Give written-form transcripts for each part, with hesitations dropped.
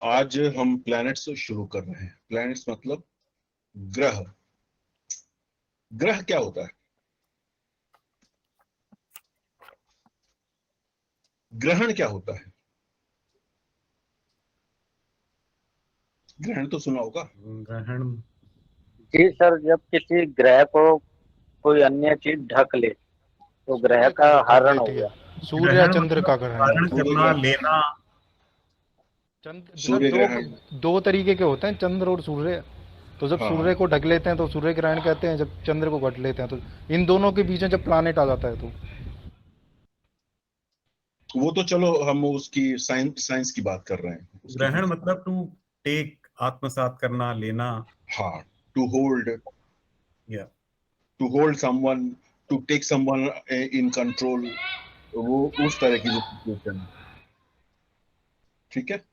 आज हम प्लैनेट्स से शुरू कर रहे हैं। प्लैनेट्स मतलब ग्रह। ग्रह क्या होता है? ग्रहण क्या होता है? ग्रहण तो सुना होगा। ग्रहण। जी सर, जब किसी ग्रह को कोई अन्य चीज ढक ले तो ग्रह सूर्य का को ढक हरण हो लेती है। गया। सूर्य या ग्रहण चंद्र मतलब का ग्रहण। धारण सूर्य करना, ग्रहण। लेना। चंद्र सूर्य दो ग्रहण। दो तरीके के होते हैं, चंद्र और सूर्य। तो जब हाँ सूर्य को ढक लेते हैं तो सूर्य ग्रहण कहते हैं, जब चंद्र को घट लेते हैं तो इन दोनों के बीच में जब प्लानेट आ जाता है तो वो तो चलो हम उसकी साइंस साइंस की बात कर रहे हैं उसकी ग्रहण बात। मतलब टू टेक, आत्मसात करना, लेना। हाँ, टू होल्ड, या to hold someone, to take someone in control. वो उस तरह की जो सिचुएशन है। ठीक है।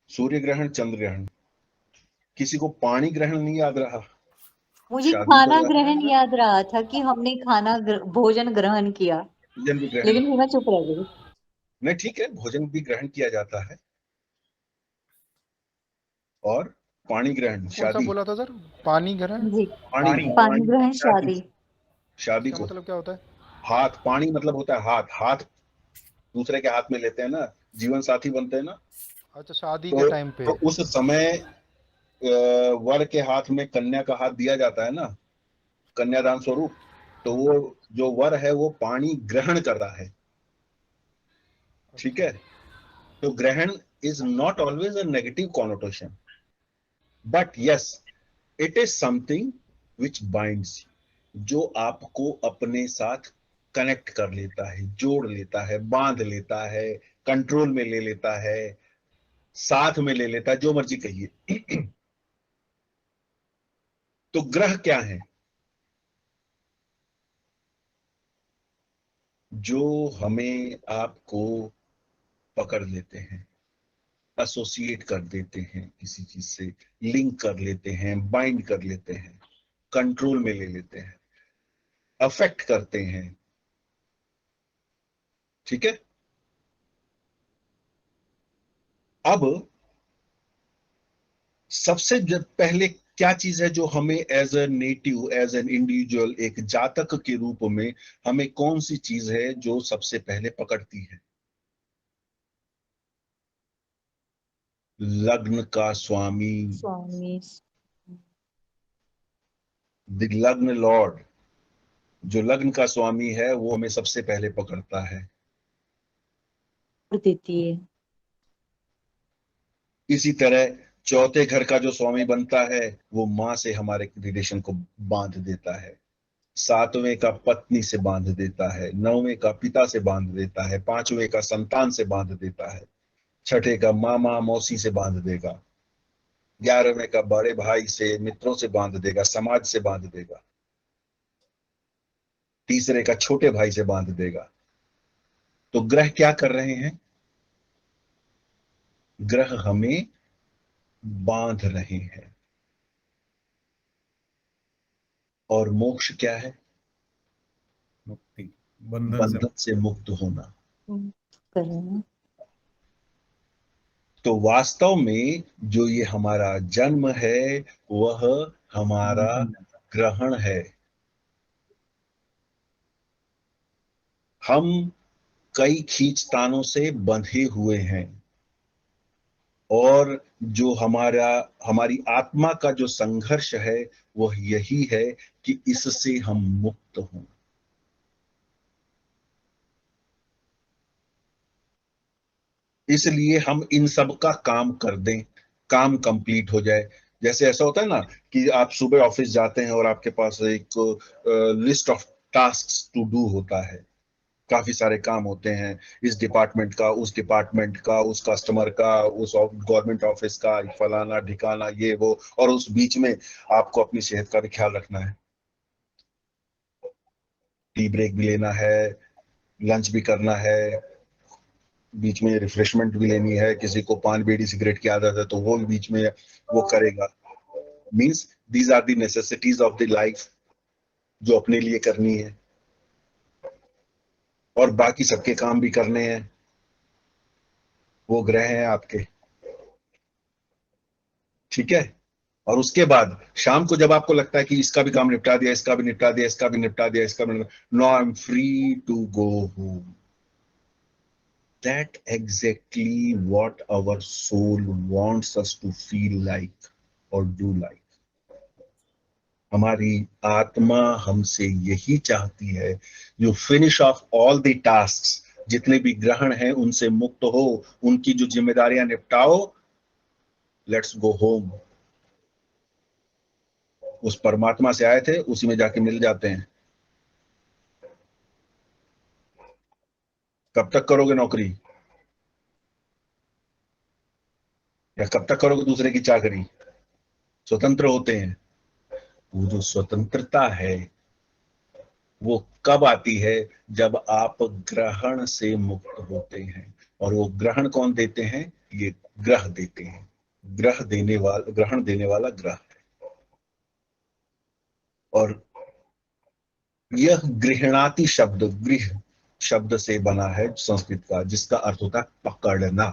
सूर्य ग्रहण, चंद्र ग्रहण। किसी को पानी ग्रहण नहीं याद रहा? मुझे शादी खाना तो ग्रहण याद रहा था कि हमने भोजन ग्रहण किया, भोजन भी ग्रहण। लेकिन फिर मैं चुप रह गई। नहीं, ठीक है, भोजन भी ग्रहण किया जाता है। और पानी ग्रहण, कौन सा शादी। बोला था सर? पानी ग्रहण। जी, पानी पानी। पानी ग्रहण, शादी। शादी। शादी इसका को मतलब क्या होता है? हाथ, पानी मतलब होता है हाथ। हाथ दूसरे के हाथ में लेते हैं ना, जीवन साथी बनते हैं ना। अच्छा, शादी के तो, टाइम पे। तो उस समय वर के हाथ में कन्या का हाथ दिया जाता है ना, कन्यादान स्वरूप। तो वो जो वर है वो पानी ग्रहण कर रहा है। ठीक अच्छा। है। तो ग्रहण is not always a negative connotation, but yes, it is something which binds, जो आपको अपने साथ कनेक्ट कर लेता है, जोड़ लेता है, बांध लेता है, कंट्रोल में ले लेता है, साथ में ले लेता है, जो मर्जी कहिए। तो ग्रह क्या है? जो हमें आपको पकड़ लेते हैं, एसोसिएट कर देते हैं, किसी चीज से लिंक कर लेते हैं, बाइंड कर लेते हैं, कंट्रोल में ले लेते हैं, अफेक्ट करते हैं। ठीक है। अब सबसे पहले क्या चीज है जो हमें as a native, as an individual, एक जातक के रूप में हमें कौन सी चीज है जो सबसे पहले पकड़ती है? लग्न का स्वामी, स्वामी। द लग्न लॉर्ड। जो लग्न का स्वामी है वो हमें सबसे पहले पकड़ता है। देती है। इसी तरह चौथे घर का जो स्वामी बनता है वो माँ से हमारे रिलेशन को बांध देता है। सातवें का पत्नी से बांध देता है, नौवें का पिता से बांध देता है, पांचवें का संतान से बांध देता है, छठे का मामा मौसी से बांध देगा, 11वें का बड़े भाई से, मित्रों से बांध देगा, समाज से बांध देगा, तीसरे का छोटे भाई से बांध देगा। तो ग्रह क्या कर रहे हैं? ग्रह हमें बांध रहे हैं। और मोक्ष क्या है? मुक्ति, बंधन से बंधन से मुक्त होना। करना। तो वास्तव में जो ये हमारा जन्म है वह हमारा ग्रहण है। हम कई खींचतानों से बंधे हुए हैं, और जो हमारी आत्मा का जो संघर्ष है वह यही है कि इससे हम मुक्त हों। इसलिए हम इन सब का काम कर दें, काम कंप्लीट हो जाए। जैसे ऐसा होता है ना कि आप सुबह ऑफिस जाते हैं और आपके पास एक list of task to do होता है। काफी सारे काम होते हैं, इस डिपार्टमेंट का, उस डिपार्टमेंट का, उस कस्टमर का, उस गवर्नमेंट ऑफिस का, फलाना ढिकाना, ये वो। और उस बीच में आपको अपनी सेहत का भी ख्याल रखना है, टी ब्रेक भी लेना है, लंच भी करना है, बीच में रिफ्रेशमेंट भी लेनी है। किसी को पान बीड़ी सिगरेट की आदत है तो वो भी बीच में वो करेगा। Means these are the necessities of the life जो अपने लिए करनी है, और बाकी सबके काम भी करने हैं। वो ग्रह हैं आपके, ठीक है। और उसके बाद शाम को जब आपको लगता है कि इसका भी काम निपटा दिया, इसका भी निपटा दिया, इसका भी निपटा दिया, इसका भी, no I am free to go home. That exactly what our soul wants us to feel like or do like. हमारी आत्मा हमसे यही चाहती है, you finish off all the tasks, जितने भी ग्रहण हैं उनसे मुक्त हो, उनकी जो जिम्मेदारियां निपटाओ, लेट्स गो होम। उस परमात्मा से आए थे, उसी में जाके मिल जाते हैं। कब तक करोगे नौकरी, या कब तक करोगे दूसरे की चाकरी? स्वतंत्र होते हैं। वो जो स्वतंत्रता है वो कब आती है? जब आप ग्रहण से मुक्त होते हैं। और वो ग्रहण कौन देते हैं? ये ग्रह देते हैं। ग्रहण देने वाला ग्रह है। और यह गृहणाति शब्द, गृह शब्द से बना है संस्कृत का, जिसका अर्थ होता है पकड़ना।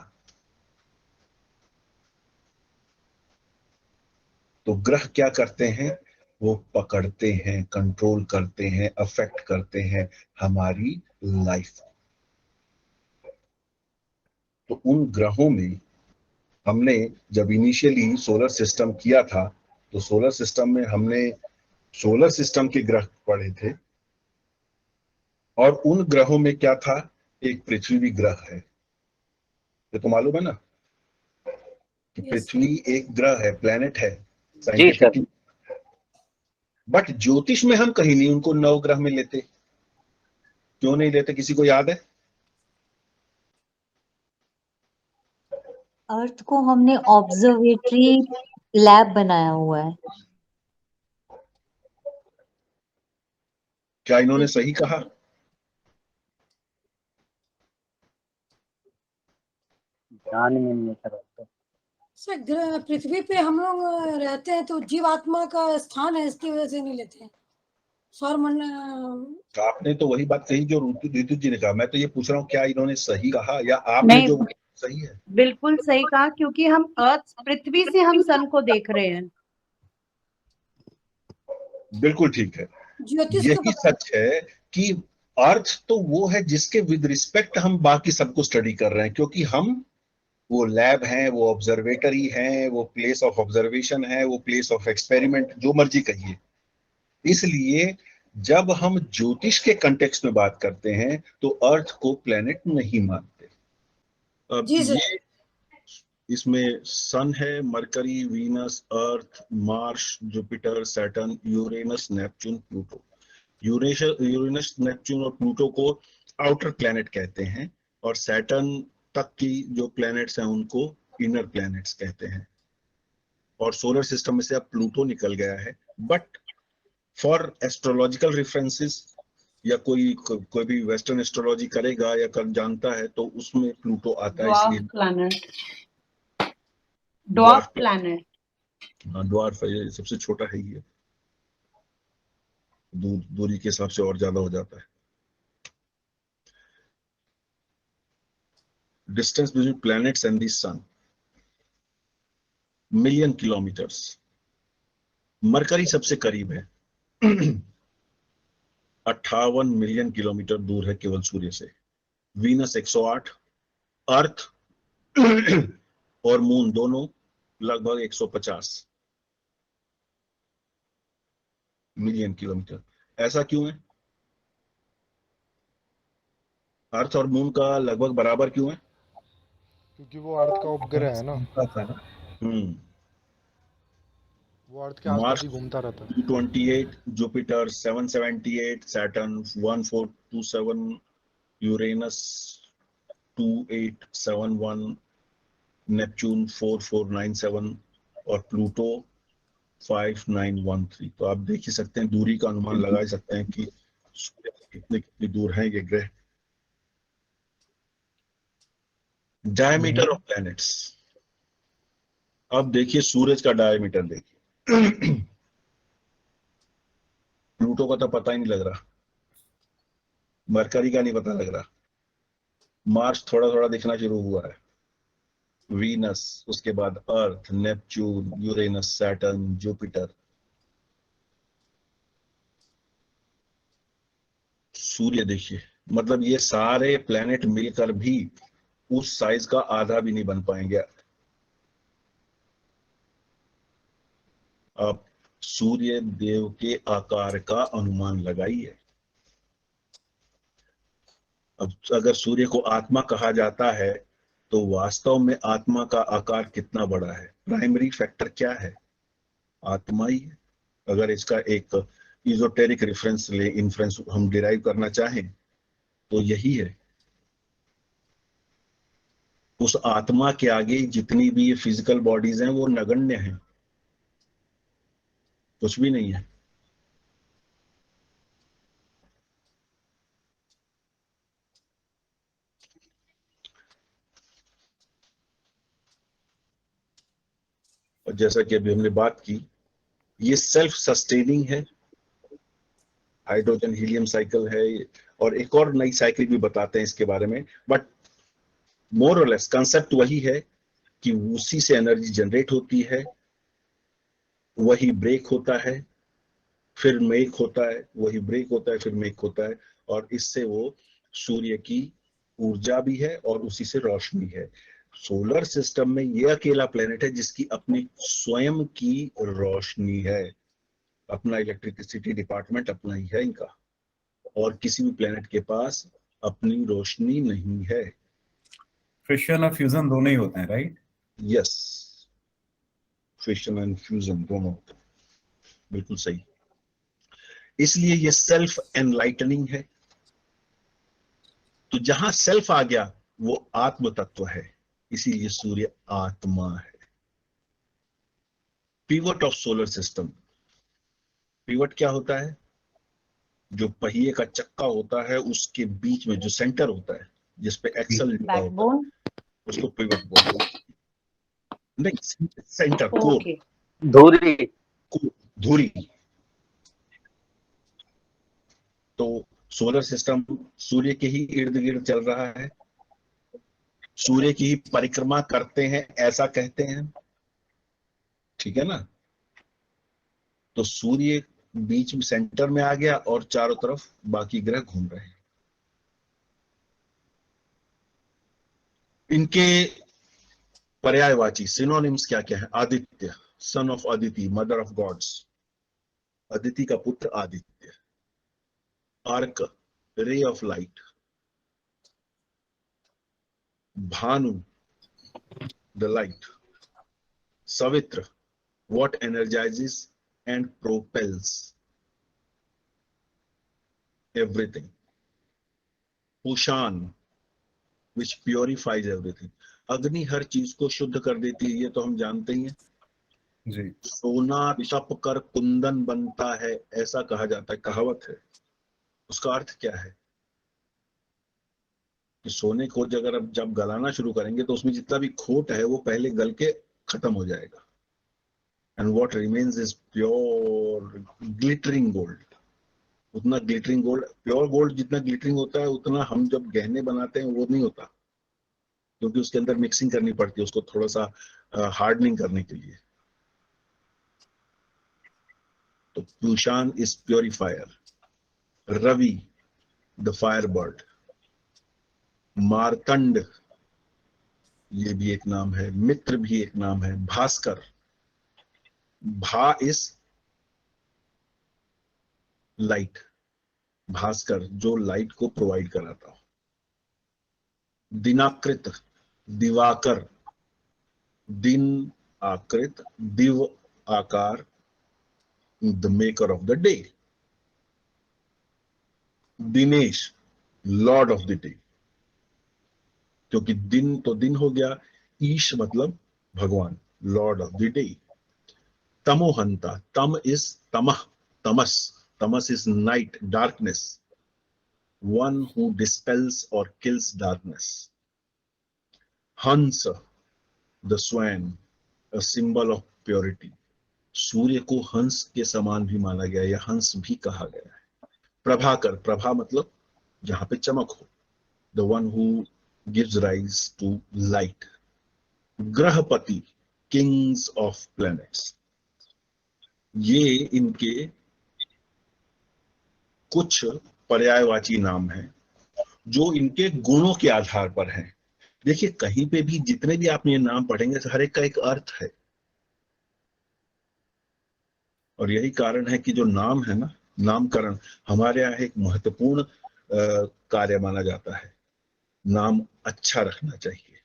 तो ग्रह क्या करते हैं? वो पकड़ते हैं, कंट्रोल करते हैं, अफेक्ट करते हैं हमारी लाइफ। तो उन ग्रहों में हमने जब इनिशियली सोलर सिस्टम किया था, तो सोलर सिस्टम में हमने सोलर सिस्टम के ग्रह पढ़े थे। और उन ग्रहों में क्या था? एक पृथ्वी भी ग्रह है। ये तो मालूम है ना कि पृथ्वी एक ग्रह है, प्लेनेट है साइंटिफिकली। बट ज्योतिष में हम कहीं नहीं उनको नवग्रह में लेते। क्यों नहीं लेते, किसी को याद है? अर्थ को हमने ऑब्जर्वेटरी लैब बनाया हुआ है। क्या इन्होंने सही कहा? ध्यान में नहीं है सर। सर पृथ्वी पे हम लोग रहते हैं तो जीवात्मा का स्थान है, इसकी वजह से नहीं लेते हैं। सौरमंडल। आपने तो वही बात कही जो ऋतु जी ने कहा। मैं तो ये पूछ रहा हूँ, क्या इन्होंने सही कहा या आपने नहीं, जो सही है? बिल्कुल सही कहा, क्योंकि हम अर्थ, पृथ्वी से हम सन को देख रहे हैं। बिल्कुल ठीक है। ज्योतिष यही सच है कि अर्थ तो वो है जिसके विद रिस्पेक्ट हम बाकी सबको स्टडी कर रहे हैं, क्योंकि हम वो लैब हैं, वो ऑब्जर्वेटरी हैं, वो प्लेस ऑफ ऑब्जर्वेशन है, वो प्लेस ऑफ एक्सपेरिमेंट, जो मर्जी कहिए। इसलिए जब हम ज्योतिष के कंटेक्स्ट में बात करते हैं तो अर्थ को प्लेनेट नहीं मानते। अब ये इसमें सन है, Mercury, Venus, Earth, Mars, Jupiter, Saturn, Uranus, Neptune, Pluto. Uranus, Neptune और प्लूटो को आउटर प्लैनेट कहते हैं, और सैटर्न तक की जो प्लैनेट्स हैं उनको इनर प्लैनेट्स कहते हैं। और सोलर सिस्टम में से अब प्लूटो निकल गया है। बट फॉर एस्ट्रोलॉजिकल रेफरेंसेस, या कोई भी वेस्टर्न एस्ट्रोलॉजी करेगा या कर जानता है तो उसमें प्लूटो आता है। इसलिए ड्वार्फ प्लैनेट, हाँ, ड्वार्फ है, सबसे छोटा है ये, दूरी के हिसाब से और ज्यादा हो जाता है। Distance between planets and the sun, million kilometres. Mercury सबसे करीब है, 58 मिलियन किलोमीटर दूर है केवल सूर्य से। वीनस 108, अर्थ और मून दोनों लगभग 150 मिलियन किलोमीटर। ऐसा क्यों है? अर्थ और मून का लगभग बराबर क्यों है? क्योंकि वो अर्थ का उपग्रह है ना। वो अर्थ के आसपास ही घूमता रहता है। 228, जुपिटर 778, सैटर्न 1427, यूरेनस 2871, नेपच्यून 4497 और प्लूटो 5913। तो आप देख ही सकते हैं, दूरी का अनुमान लगा ही सकते हैं कि सूर्य से कितनी दूर है ये ग्रह। Diameter of planets. अब देखिए सूरज का डायमीटर देखिए। प्लूटो का तो पता ही नहीं लग रहा, मरकरी का नहीं पता लग रहा, मार्स थोड़ा थोड़ा दिखना शुरू हुआ है, वीनस, उसके बाद अर्थ, नेपच्यून, यूरेनस, सैटर्न, जुपिटर। सूर्य देखिए, मतलब ये सारे प्लेनेट मिलकर भी उस साइज का आधा भी नहीं बन पाएंगे। आप सूर्य देव के आकार का अनुमान लगाइए। अब अगर सूर्य को आत्मा कहा जाता है तो वास्तव में आत्मा का आकार कितना बड़ा है? प्राइमरी फैक्टर क्या है? आत्मा ही है। अगर इसका एक इजोटेरिक रेफरेंस ले, इन्फ्रेंस हम डिराइव करना चाहें तो यही है। उस आत्मा के आगे जितनी भी ये फिजिकल बॉडीज हैं वो नगण्य हैं, कुछ भी नहीं है। और जैसा कि अभी हमने बात की, ये सेल्फ सस्टेनिंग है, हाइड्रोजन हीलियम साइकिल है, और एक और नई साइकिल भी बताते हैं इसके बारे में, बट मोर और लेस कंसेप्ट वही है कि उसी से एनर्जी जनरेट होती है, वही ब्रेक होता है, फिर मेक होता है, वही ब्रेक होता है, फिर मेक होता है, और इससे वो सूर्य की ऊर्जा भी है और उसी से रोशनी है। सोलर सिस्टम में ये अकेला प्लेनेट है जिसकी अपनी स्वयं की रोशनी है, अपना इलेक्ट्रिसिटी डिपार्टमेंट अपना ही है इनका, और किसी भी प्लेनेट के पास अपनी रोशनी नहीं है। फिशन और फ्यूजन दोनों ही होते हैं, right? Yes, fission and fusion दोनों होते हैं, बिल्कुल सही। इसलिए ये सेल्फ एनलाइटनिंग है। तो जहां सेल्फ आ गया वो आत्म तत्व है, इसीलिए सूर्य आत्मा है। Pivot of solar system. Pivot क्या होता है? जो पहिए का चक्का होता है उसके बीच में जो सेंटर होता है, जिसपे एक्सल लिखा होता है, बैकबोन। उसको पिवट बोलते हैं। नहीं, सेंटर, कोर, ओके। धुरी। धुरी। तो सोलर सिस्टम सूर्य के ही इर्द गिर्द चल रहा है, सूर्य की ही परिक्रमा करते हैं, ऐसा कहते हैं, ठीक है ना? तो सूर्य बीच में सेंटर में आ गया और चारों तरफ बाकी ग्रह घूम रहे हैं। इनके पर्यायवाची सिनोनिम्स क्या क्या है? Aditya, son of Aditi, mother of gods, Aditi का पुत्र Aditya. Arka, ray of light. Bhanu, the light. Savitr, what energizes and propels everything. Pushan, which purifies everything. अग्नि हर चीज को शुद्ध कर देती है, ये तो हम जानते ही हैं जी। सोना तप कर कुंदन बनता है, ऐसा कहा जाता है, कहावत है। उसका अर्थ क्या है? कि सोने को अगर अब जब गलाना शुरू करेंगे तो उसमें जितना भी खोट है वो पहले गल के खत्म हो जाएगा, and what remains is pure glittering gold. उतना ग्लिटरिंग गोल्ड, प्योर गोल्ड जितना ग्लिटरिंग होता है उतना हम जब गहने बनाते हैं वो नहीं होता, क्योंकि उसके अंदर मिक्सिंग करनी पड़ती है उसको थोड़ा सा हार्डनिंग करने के लिए। तो Pushan is purifier. Ravi, the fire bird. Martand, ये भी एक नाम है। मित्र भी एक नाम है। भास्कर, भा इज लाइट, भास्कर जो लाइट को प्रोवाइड कराता हो। दिनाकृत, दिवाकर, दिन आकृत, दिव आकार, the maker of the day. Dinesh, Lord of the day, क्योंकि दिन तो दिन हो गया, ईश मतलब भगवान, लॉर्ड ऑफ द डे। तमोहंता, तम is तमह, Tamas, tamas is night, darkness, one who dispels or kills darkness. Hansa, the swan, a symbol of purity. सूर्य को हंस के समान भी माना गया, या हंस भी कहा गया है। प्रभाकर, प्रभा मतलब जहां पे चमक हो, the one who gives rise to light. Grahapati, kings of planets, ये इनके कुछ पर्यायवाची नाम हैं जो इनके गुणों के आधार पर हैं। देखिए, कहीं पे भी जितने भी आप ये नाम पढ़ेंगे हर एक का एक अर्थ है, और यही कारण है कि जो नाम है ना, नामकरण हमारे यहाँ एक महत्वपूर्ण कार्य माना जाता है। नाम अच्छा रखना चाहिए,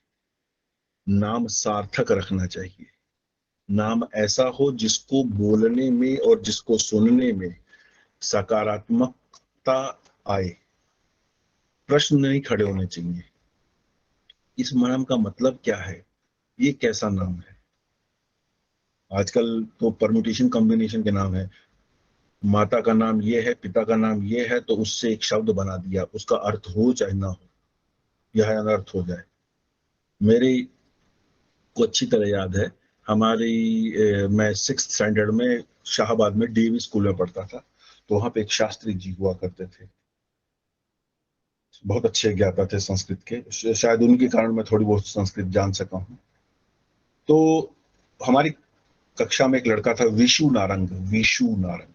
नाम सार्थक रखना चाहिए, नाम ऐसा हो जिसको बोलने में और जिसको सुनने में सकारात्मकता आए, प्रश्न नहीं खड़े होने चाहिए। इस नाम का मतलब क्या है, ये कैसा नाम है। आजकल तो परम्यूटेशन कॉम्बिनेशन के नाम है, माता का नाम ये है, पिता का नाम ये है, तो उससे एक शब्द बना दिया, उसका अर्थ हो चाहे ना हो, यह अनर्थ हो जाए। मेरी को अच्छी तरह याद है, मैं 6th स्टैंडर्ड में शाहबाद में डीएवी स्कूल में पढ़ता था, तो वहां पे एक शास्त्री जी हुआ करते थे, बहुत अच्छे ज्ञाता थे संस्कृत के, शायद उनके कारण मैं थोड़ी बहुत संस्कृत जान सका हूं। तो हमारी कक्षा में एक लड़का था विशु नारंग, विशु नारंग।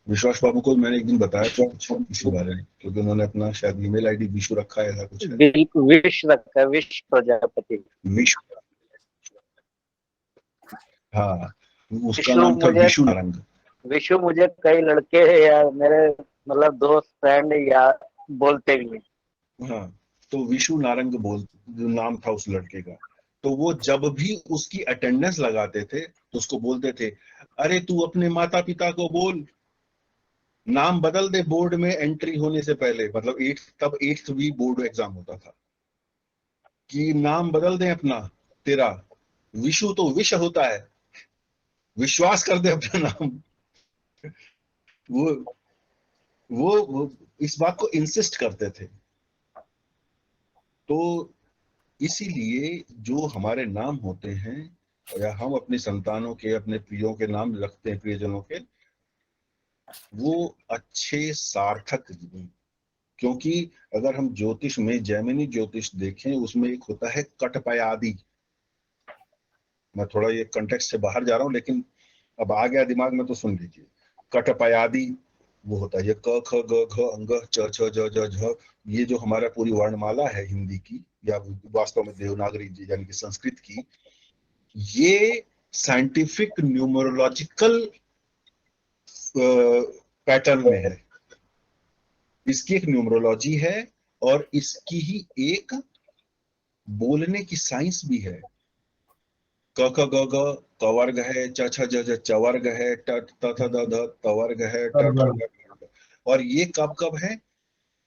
विश्वास बाबू को मैंने एक दिन बताया था इसी बारे में, क्योंकि उन्होंने अपना शायद ईमेल आईडी विशु रखा है, ऐसा कुछ है। विश रखा है, विश प्रजापति। विशु, हाँ, उसका विशु नाम था मुझे विशु नारंग। विशु मुझे कई लड़के या मेरे मतलब दोस्त फ्रेंड या बोलते भी हैं। हाँ, तो विशु नारंग जो नाम था उस लड़के का, तो वो जब भी उसकी अटेंडेंस लगाते थे तो उसको बोलते थे, अरे तू अपने माता पिता को बोल, नाम बदल दे बोर्ड में एंट्री होने से पहले। मतलब तब 8th भी बोर्ड एग्जाम होता था, कि नाम बदल दे अपना, तेरा विशु तो विष होता है, विश्वास कर दे अपना नाम। वो इस बात को इंसिस्ट करते थे। तो इसीलिए जो हमारे नाम होते हैं, या हम अपनी संतानों के, अपने प्रियों के नाम रखते हैं, प्रियजनों के, वो अच्छे सार्थक, क्योंकि अगर हम ज्योतिष में जैमिनी ज्योतिष देखें, उसमें एक होता है कटपयादि। मैं थोड़ा ये कंटेक्स्ट से बाहर जा रहा हूं, लेकिन अब आ गया दिमाग में तो सुन लीजिए। कटपयादि वो होता है, ये क ख ग घ अंग च छ ज ज झ, ये जो हमारा पूरी वर्णमाला है हिंदी की, या वास्तव में देवनागरी यानी कि संस्कृत की, ये साइंटिफिक न्यूमरोलॉजिकल पैटर्न में है। इसकी एक न्यूमरोलॉजी है और इसकी ही एक बोलने की साइंस भी है। क ख ग घ कवर्ग है, च छ ज ज चवर्ग है, ट त थ द ध तवर्ग है, ट ठ ड ढ। और ये कब कब है,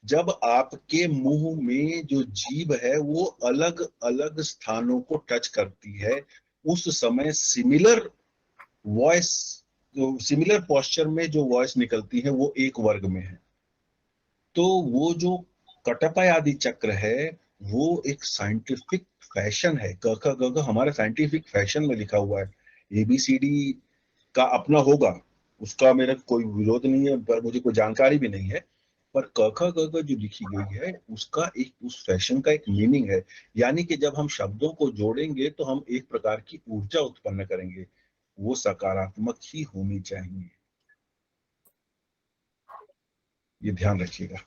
जब आपके मुंह में जो जीभ है वो अलग अलग स्थानों को टच करती है, उस समय सिमिलर वॉइस, जो सिमिलर पोस्चर में जो वॉइस निकलती है वो एक वर्ग में है। तो वो जो कटपयादि चक्र है वो एक साइंटिफिक फैशन है। क ख ग घ हमारे साइंटिफिक फैशन में लिखा हुआ है। ABCD का अपना होगा, उसका मेरा कोई विरोध नहीं है, पर मुझे कोई जानकारी भी नहीं है। पर क ख ग घ जो लिखी गई है उसका एक, उस फैशन का एक मीनिंग है। यानी कि जब हम शब्दों को जोड़ेंगे तो हम एक प्रकार की ऊर्जा उत्पन्न करेंगे, वो सकारात्मक ही होनी चाहिए, ये ध्यान रखिएगा।